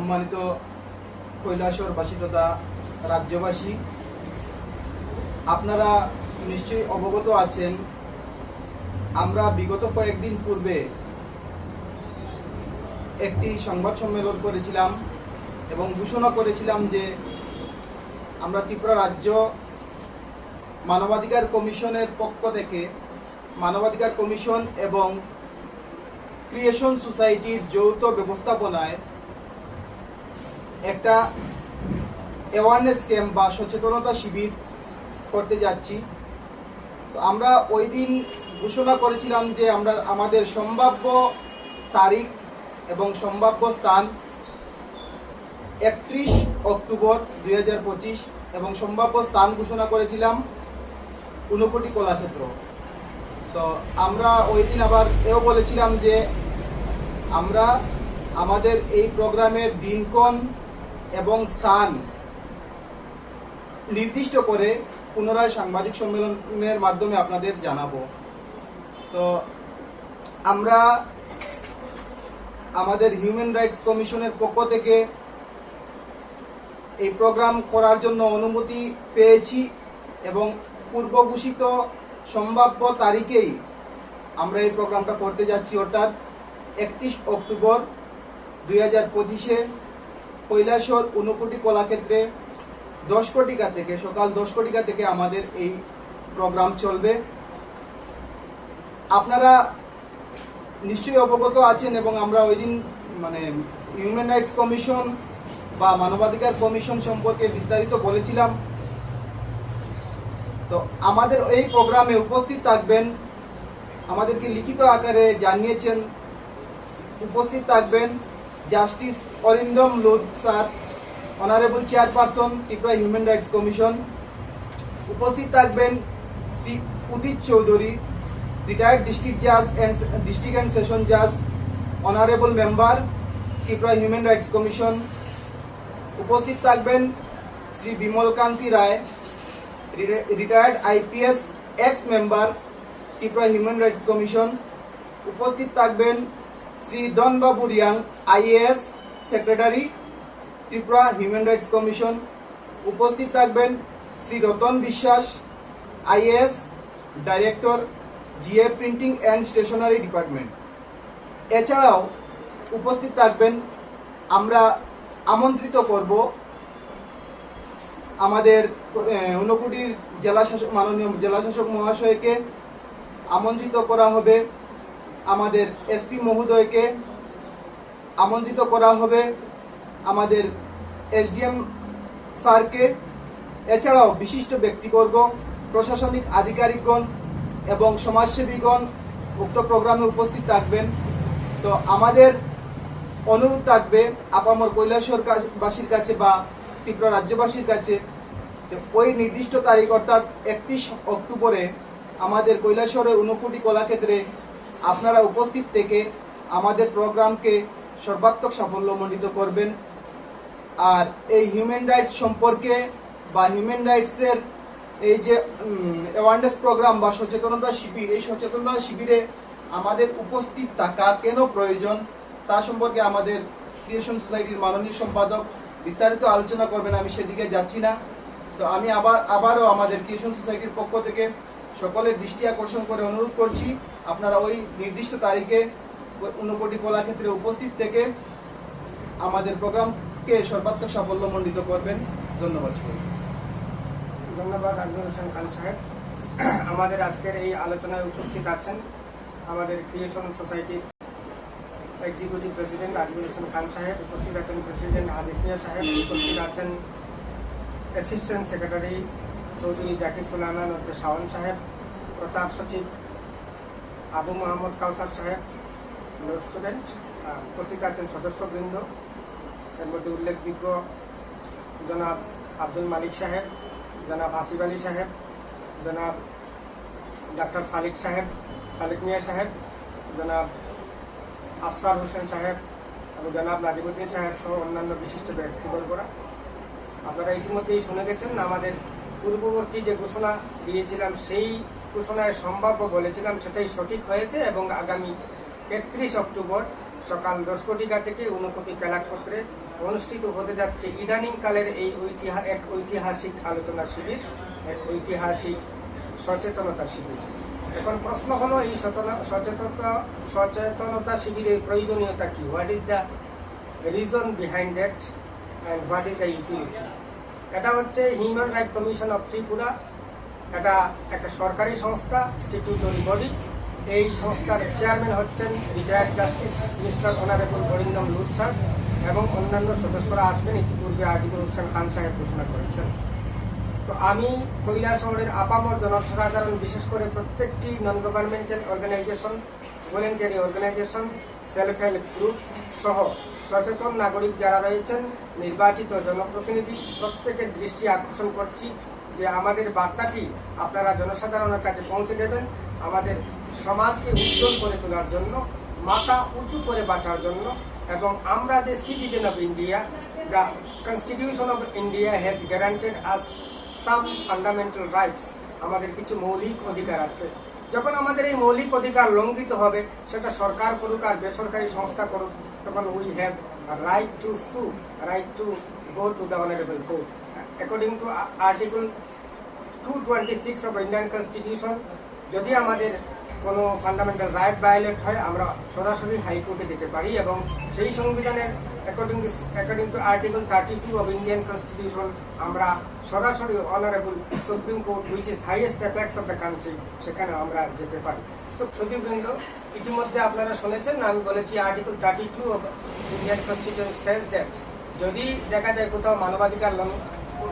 সম্মানিত কৈলাসরবাসী তথা রাজ্যবাসী, আপনারা নিশ্চয়ই অবগত আছেন, আমরা বিগত কয়েকদিন পূর্বে একটি সংবাদ সম্মেলন করেছিলাম এবং ঘোষণা করেছিলাম যে আমরা ত্রিপুরা রাজ্য মানবাধিকার কমিশনের পক্ষ থেকে মানবাধিকার কমিশন এবং ক্রিয়েশন সোসাইটির যৌথ ব্যবস্থাপনায় একটা অ্যাওয়ারনেস ক্যাম্প বা সচেতনতা শিবির করতে যাচ্ছি। তো আমরা ওই দিন ঘোষণা করেছিলাম যে আমরা আমাদের সম্ভাব্য তারিখ এবং সম্ভাব্য স্থান 31 অক্টোবর 2025 এবং সম্ভাব্য স্থান ঘোষণা করেছিলাম ঊনকোটি কলাক্ষেত্র। তো আমরা ওই দিন আবার এও বলেছিলাম যে আমরা আমাদের এই প্রোগ্রামের দিনক্ষণ এবং স্থান নির্দিষ্ট করে পুনরায় সাংবাদিক সম্মেলনের মাধ্যমে আপনাদের জানাবো। তো আমরা আমাদের হিউম্যান রাইটস কমিশনের পক্ষ থেকে এই প্রোগ্রাম করার জন্য অনুমতি পেয়েছি এবং পূর্ব ঘোষিত সম্ভাব্য তারিখেই আমরা এই প্রোগ্রামটা করতে যাচ্ছি, অর্থাৎ 31 অক্টোবর 2025-এ কৈলাসর ঊনকোটি কলাক্ষেত্রে 10 কোটিকা থেকে সকাল 10 কোটিকা থেকে আমাদের এই প্রোগ্রাম চলবে। আপনারা নিশ্চয়ই অবগত আছেন এবং আমরা ওই দিন হিউম্যান রাইটস কমিশন বা মানবাধিকার কমিশন সম্পর্কে বিস্তারিত বলেছিলাম। তো আমাদের এই প্রোগ্রামে উপস্থিত থাকবেন, আমাদেরকে লিখিত আকারে জানিয়েছেন, উপস্থিত থাকবেন justice Arindam Lodh sir, honourable chairperson Tripura human rights commission. উপস্থিত থাকবেন শ্রী উদিত চৌধুরী, রিটায়ার্ড ডিস্ট্রিক্ট জাজ অ্যান্ড সেশন জাজ, honourable member Tripura human rights commission. উপস্থিত থাকবেন শ্রী বিমল কান্তি রায়, retired IPS ex member Tripura human rights commission. উপস্থিত থাকবেন Shri দনবাবু Reang, IAS secretary Tripura human rights commission. উপস্থিত থাকবেন শ্রী রতন বিশ্বাস, IAS director, GA printing and stationery department. এছাড়াও উপস্থিত থাকবেন, আমরা আমন্ত্রিত করব আমাদের ঊনকোটির জেলাশাসক, মাননীয় জেলাশাসক মহাশয়কে আমন্ত্রিত করা হবে, আমাদের এসপি মহোদয়কে আমন্ত্রিত করা হবে, আমাদের এসডিএম স্যারকে, এছাড়াও বিশিষ্ট ব্যক্তিবর্গ, প্রশাসনিক আধিকারিকগণ এবং সমাজসেবীগণ উক্ত প্রোগ্রামে উপস্থিত থাকবেন। তো আমাদের অনুরোধ থাকবে আপামর কৈলাসরবাসীর কাছে বা ত্রিপুরা রাজ্যবাসীর কাছে যে ওই নির্দিষ্ট তারিখ অর্থাৎ 31 অক্টোবরে আমাদের কৈলাসরের ঊনকোটি কলাক্ষেত্রে আপনারা উপস্থিত থেকে আমাদের প্রোগ্রামকে সর্বাত্মক সাফল্যমণ্ডিত করবেন। আর এই হিউম্যান রাইটস সম্পর্কে বা হিউম্যান রাইটসের এই যে অ্যাওয়ারনেস প্রোগ্রাম বা সচেতনতা শিবির, এই সচেতনতা শিবিরে আমাদের উপস্থিত থাকা কেন প্রয়োজন তা সম্পর্কে আমাদের ক্রিয়েশন সোসাইটির মাননীয় সম্পাদক বিস্তারিত আলোচনা করবেন, আমি সেদিকে যাচ্ছি না। তো আমি আবারও আমাদের ক্রিয়েশন সোসাইটির পক্ষ থেকে সকলের দৃষ্টি আকর্ষণ করে অনুরোধ করছি, আপনারা ওই নির্দিষ্ট তারিখে ঊনকোটি কলাক্ষেত্রে উপস্থিত থেকে আমাদের প্রোগ্রামকে সর্বাত্মক সাফল্যমণ্ডিত করবেন। ধন্যবাদ। ধন্যবাদ আজমল হোসেন খান সাহেব। আমাদের আজকের এই আলোচনায় উপস্থিত আছেন আমাদের ক্রিয়েশন সোসাইটির এক্সিকিউটিভ প্রেসিডেন্ট আজমল হোসেন খান সাহেব, উপস্থিত আছেন প্রেসিডেন্ট হাদিস মিয়া সাহেব, উপস্থিত আছেন অ্যাসিস্ট্যান্ট সেক্রেটারি চৌধুরী জাকির সুলাইমান ওরফে শাওন সাহেব, প্রচার সচিব আবু মোহাম্মদ কাউসার সাহেব, স্টুডেন্ট। উপস্থিত আছেন সদস্যবৃন্দ, এর মধ্যে উল্লেখযোগ্য জনাব আব্দুল মালিক সাহেব, জনাব আসিফ আলী সাহেব, জনাব ডাক্তার সালিক সাহেব, সালিক মিয়া সাহেব, জনাব আফসার হোসেন সাহেব এবং জনাব নাজিবুদ্দিন সাহেব সহ অন্যান্য বিশিষ্ট ব্যক্তিবর্গরা। আপনারা ইতিমধ্যেই শুনে গেছেন, আমাদের পূর্ববর্তী যে ঘোষণা দিয়েছিলাম সেই ঘোষণায় সম্ভাব্য বলেছিলাম সেটাই সঠিক হয়েছে এবং আগামী 31 অক্টোবর সকাল 10 কোটিকা থেকে ঊনকোটি কলাক্ষেত্রে অনুষ্ঠিত হতে যাচ্ছে ইদানিং কালের এই এক ঐতিহাসিক আলোচনা শিবির, এক ঐতিহাসিক সচেতনতা শিবির। এখন প্রশ্ন হলো এই সচেতনতা শিবিরের প্রয়োজনীয়তা কি? What is the reason behind that and what is the utility? এটা হচ্ছে human right commission of Tripura. এটা একটা সরকারি সংস্থা, স্ট্যাটিউটরি বডি। এই সংস্থার চেয়ারম্যান হচ্ছেন retired justice mister honourable Arindam Lodh sir এবং অন্যান্য সদস্যরা আসবেন। ইতিপূর্বে আজিবুল হোসেন খান সাহেব ঘোষণা করেছেন। তো আমি কৈলাসহরের আপামর জনসাধারণ, বিশেষ করে প্রত্যেকটি non governmental organization, voluntary organization, self help group সহ সচেতন নাগরিক যারা রয়েছেন, নির্বাচিত জনপ্রতিনিধি, প্রত্যেকের দৃষ্টি আকর্ষণ করছি যে আমাদের বার্তাটি আপনারা জনসাধারণের কাছে পৌঁছে দেবেন। আমাদের সমাজকে উজ্জ্বল করে তোলার জন্য, মাথা উঁচু করে বাঁচার জন্য, এবং আমরা যে citizen of India, the constitution of India has guaranteed us some fundamental rights. আমাদের কিছু মৌলিক অধিকার আছে। যখন আমাদের এই মৌলিক অধিকার লঙ্ঘিত হবে, সেটা সরকার করুক আর বেসরকারি সংস্থা করুক, তখন উই হ্যাভ রাইট টু সু, right to go to the honourable court. According to article 226 of Indian constitution, যদি আমাদের কোনো ফান্ডামেন্টাল রাইট ভায়োলেট হয়, আমরা সরাসরি হাইকোর্টে যেতে পারি। এবং সেই সংবিধানের according to article 32 of Indian constitution, আমরা সরাসরি honourable supreme court, which is highest apex of the country, সেখানে আমরা যেতে পারি। তো সচিববৃন্দ, ইতিমধ্যে আপনারা শুনেছেন, আমি বলেছি article 32 of Indian constitution says that যদি দেখা যায় কোথাও মানবাধিকার,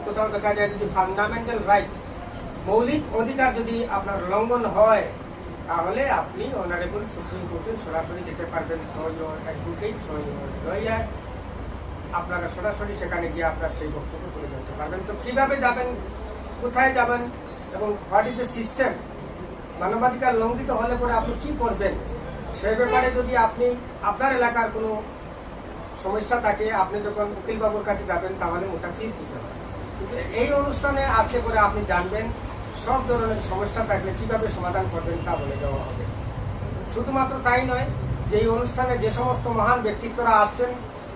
কোথাও দেখা যায় যদি ফান্ডামেন্টাল রাইট, মৌলিক অধিকার যদি আপনার লঙ্ঘন হয়, তাহলে আপনি অনারেবল সুপ্রিম কোর্টে সরাসরি যেতে পারবেন। অ্যাডভোকেট, লয়ার, আপনারা সরাসরি সেখানে গিয়ে আপনার সেই বক্তব্য তুলে ধরতে পারবেন। তো কিভাবে যাবেন, কোথায় যাবেন, এবং হোয়াট ইজ দ্য সিস্টেম? মানবাধিকার লঙ্ঘিত হলে পরে আপনি কি করবেন, সে ব্যাপারে যদি আপনি আপনার এলাকার কোনো সমস্যা থাকে, আপনি যখন উকিলবাবুর কাছে যাবেন, তাহলে মোটা ফিস দিতে হবে। কিন্তু এই অনুষ্ঠানে আসলে পরে আপনি জানবেন সব ধরনের সমস্যা থাকলে কিভাবে সমাধান করবেন তা বলে দেওয়া হবে। শুধুমাত্র তাই নয়, যে এই অনুষ্ঠানে যে সমস্ত মহান ব্যক্তিত্বরা আসছেন,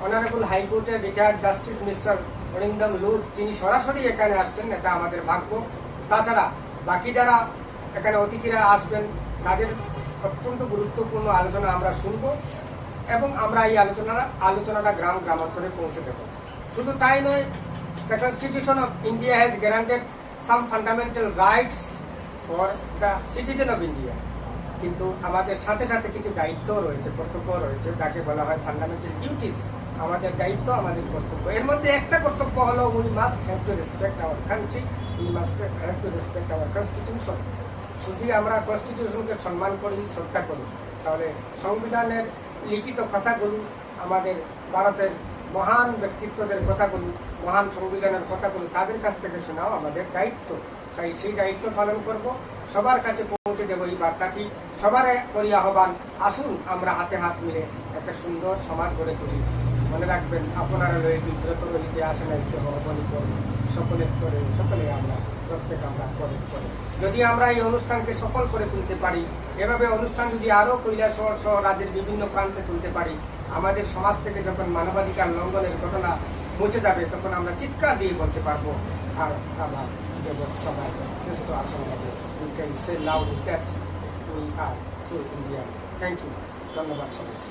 অনারেবল হাইকোর্টের রিটায়ার্ড জাস্টিস মিস্টার বরিন্দম লুথ, তিনি সরাসরি এখানে আসছেন, এটা আমাদের ভাগ্য। তাছাড়া বাকি যারা এখানে অতিথিরা আসবেন, তাদের অত্যন্ত গুরুত্বপূর্ণ আলোচনা আমরা শুনব এবং আমরা এই আলোচনাটা গ্রাম গ্রামান্তরে পৌঁছে দেব। শুধু তাই নয়, the constitution of India has guaranteed some fundamental rights for the citizen of India, কিন্তু আমাদের সাথে সাথে কিছু দায়িত্ব রয়েছে, কর্তব্য রয়েছে, তাকে বলা হয় ফান্ডামেন্টাল ডিউটিস। আমাদের দায়িত্ব, আমাদের কর্তব্য। এর মধ্যে একটা কর্তব্য হলো we must have to respect our country, we must have to respect our constitution. যদি আমরা কনস্টিটিউশনকে সম্মান করি, শ্রদ্ধা করি, তাহলে সংবিধানের লিখিত কথাগুলো, আমাদের ভারতের মহান ব্যক্তিত্বদের কথাগুলো, মহান সংবিধানের কথাগুলো তাদের কাছ থেকে শোনাও আমাদের দায়িত্ব। তাই সেই দায়িত্ব পালন করব, সবার কাছে পৌঁছে দেব এই বার্তাটি। সবার করি আহ্বান, আসুন আমরা হাতে হাত মিলে একটা সুন্দর সমাজ গড়ে তুলি। মনে রাখবেন, আপনারা লয়ে বিব্রত রহিতে আসে না অবনীত, সকলে আমরা প্রত্যেক আমরা করে। যদি আমরা এই অনুষ্ঠানকে সফল করে তুলতে পারি, এভাবে অনুষ্ঠান যদি আরও কৈলাসহর সহ রাজ্যের বিভিন্ন প্রান্তে তুলতে পারি, আমাদের সমাজ থেকে যখন মানবাধিকার লঙ্ঘনের ঘটনা মুছে যাবে, তখন আমরা চিৎকার দিয়ে বলতে পারবো, আর আবার জগৎ সবাই শ্রেষ্ঠ আসন হবে। We can say loud that we are true Indian. Thank you, ধন্যবাদ সবাই।